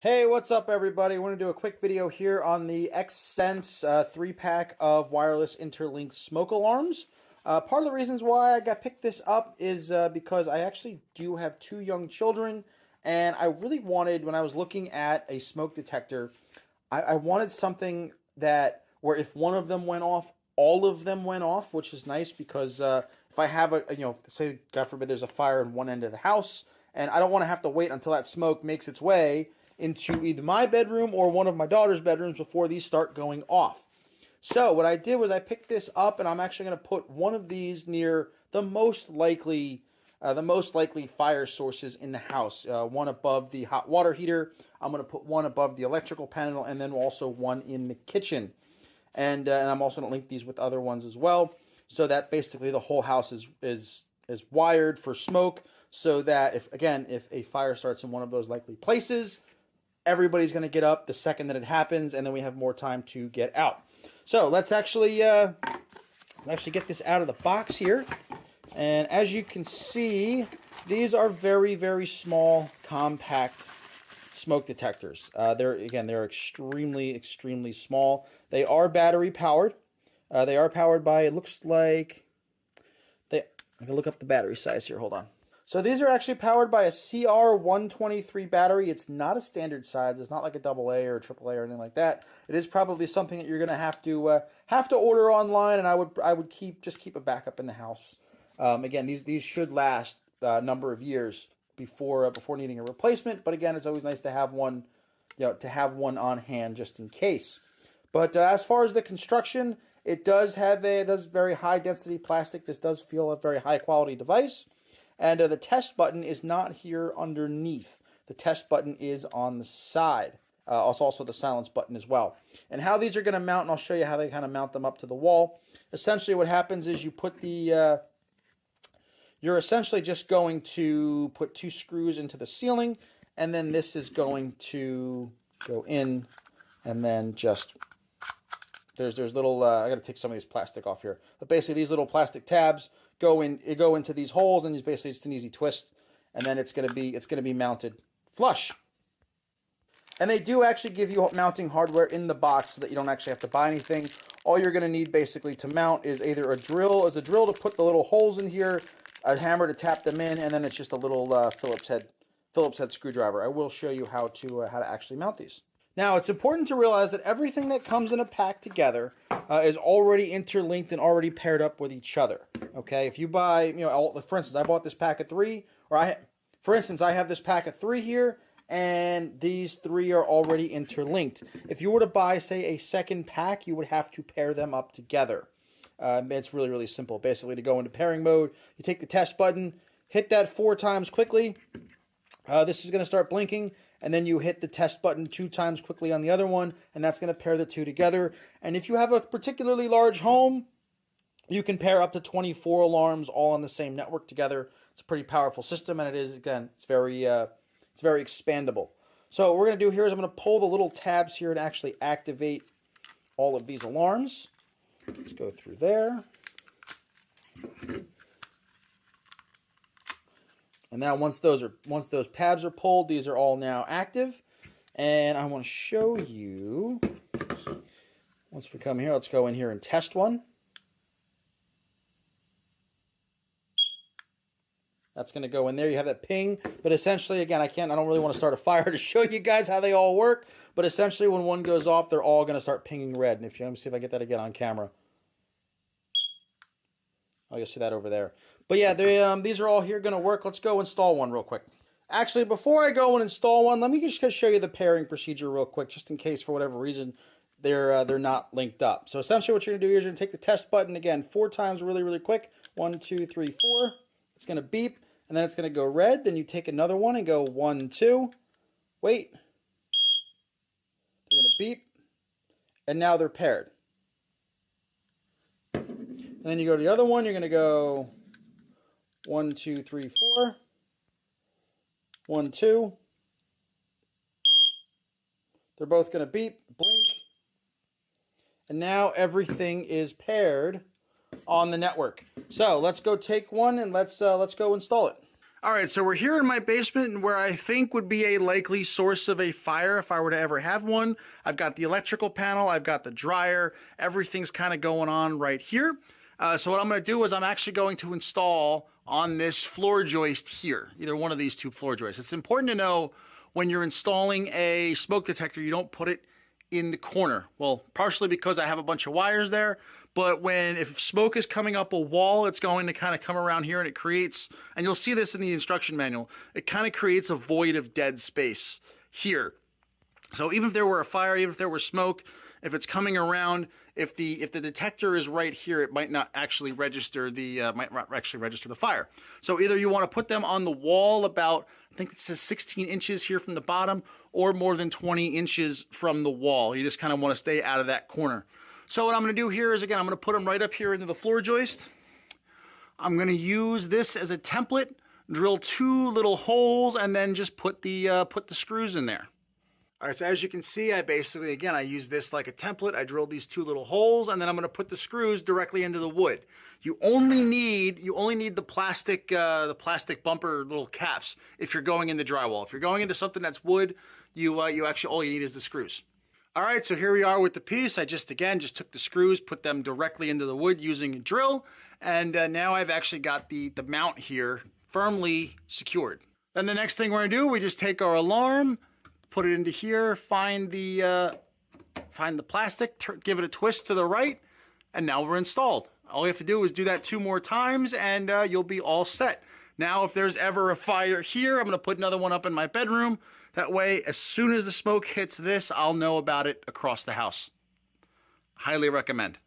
Hey, what's up, everybody? I want to do a quick video here on the Xsense 3-pack of wireless Interlink smoke alarms. Part of the reasons why I got picked this up is because I actually do have two young children, and I really wanted, when I was looking at a smoke detector, I wanted something that where if one of them went off, all of them went off, which is nice because if I have say, God forbid, there's a fire in one end of the house, and I don't want to have to wait until that smoke makes its way into either my bedroom or one of my daughter's bedrooms before these start going off. So what I did was I picked this up, and I'm actually going to put one of these near the most likely fire sources in the house. One above the hot water heater. I'm going to put one above the electrical panel, and then also one in the kitchen. And I'm also going to link these with other ones as well, so that basically the whole house is wired for smoke, so that if a fire starts in one of those likely places, everybody's going to get up the second that it happens, and then we have more time to get out. So let's actually get this out of the box here. And as you can see, these are very, very small, compact smoke detectors. They're extremely, extremely small. They are battery powered. They are powered by, it looks like, I'm going to look up the battery size here. Hold on. So these are actually powered by a CR123 battery. It's not a standard size. It's not like a AA or a AAA or anything like that. It is probably something that you're going to have to order online, and I would keep a backup in the house. Again, these should last a number of years before needing a replacement. But again, it's always nice to have one, on hand just in case. But as far as the construction, it does very high density plastic. This does feel a very high quality device. And the test button is not here underneath. The test button is on the side. It's also the silence button as well. And how these are going to mount, and I'll show you how they kind of mount them up to the wall. Essentially what happens is you put you're essentially just going to put two screws into the ceiling, and then this is going to go in, and then just, there's little, I got to take some of these plastic off here. But basically these little plastic tabs go into these holes, and basically it's an easy twist, and then it's going to be mounted flush. And they do actually give you mounting hardware in the box so that you don't actually have to buy anything. All you're going to need basically to mount is either a drill to put the little holes in here, a hammer to tap them in, and then it's just a little Phillips head screwdriver. I will show you how to actually mount these. Now, it's important to realize that everything that comes in a pack together is already interlinked and already paired up with each other. Okay, if you buy, for instance, I bought this pack of 3, I have this pack of 3 here, and these 3 are already interlinked. If you were to buy, say, a second pack, you would have to pair them up together. It's really, really simple. Basically, to go into pairing mode, you take the test button, hit that 4 times quickly. This is going to start blinking, and then you hit the test button 2 times quickly on the other one, and that's going to pair the 2 together. And if you have a particularly large home, you can pair up to 24 alarms all on the same network together. It's a pretty powerful system, and it is, again, it's very expandable. So what we're going to do here is I'm going to pull the little tabs here and actually activate all of these alarms. Let's go through there. And now once those tabs are pulled, these are all now active. And I want to show you, once we come here, let's go in here and test one. That's going to go in there. You have that ping, but essentially, again, I don't really want to start a fire to show you guys how they all work, but essentially when one goes off, they're all going to start pinging red. And let me see if I get that again on camera. Oh, you'll see that over there. But yeah, these are all here going to work. Let's go install one real quick. Actually, before I go and install one, let me just show you the pairing procedure real quick, just in case for whatever reason they're not linked up. So essentially what you're going to do is you're going to take the test button again 4 times really, really quick. 1, 2, 3, 4. It's going to beep, and then it's going to go red. Then you take another one and go 1, 2. Wait. They're going to beep, and now they're paired. And then you go to the other one, you're going to go 1, 2, 3, 4. 1, 2. They're both going to beep, blink. And now everything is paired on the network. So let's go take one and let's go install it. All right, so we're here in my basement where I think would be a likely source of a fire if I were to ever have one. I've got the electrical panel, I've got the dryer, everything's kind of going on right here. So what I'm going to do is I'm actually going to install on this floor joist here, either one of these two floor joists. It's important to know when you're installing a smoke detector, you don't put it in the corner. Well, partially because I have a bunch of wires there, but if smoke is coming up a wall, it's going to kind of come around here and it creates, and you'll see this in the instruction manual, it kind of creates a void of dead space here. So even if there were a fire, even if there were smoke, if it's coming around, if the detector is right here, it might not actually register the fire. So either you want to put them on the wall about, I think it says 16 inches here from the bottom, or more than 20 inches from the wall. You just kind of want to stay out of that corner. So what I'm going to do here is, again, I'm going to put them right up here into the floor joist. I'm going to use this as a template, drill 2 little holes, and then just put the screws in there. All right, so as you can see, I basically, again, I use this like a template. I drilled these 2 little holes, and then I'm going to put the screws directly into the wood. You only need the plastic bumper little caps if you're going into drywall. If you're going into something that's wood, you actually, all you need is the screws. All right, so here we are with the piece. I just took the screws, put them directly into the wood using a drill, and now I've actually got the mount here firmly secured. Then the next thing we're going to do, we just take our alarm, put it into here, find the plastic, give it a twist to the right, and now we're installed. All you have to do is do that 2 more times, and you'll be all set. Now, if there's ever a fire here, I'm going to put another one up in my bedroom. That way, as soon as the smoke hits this, I'll know about it across the house. Highly recommend.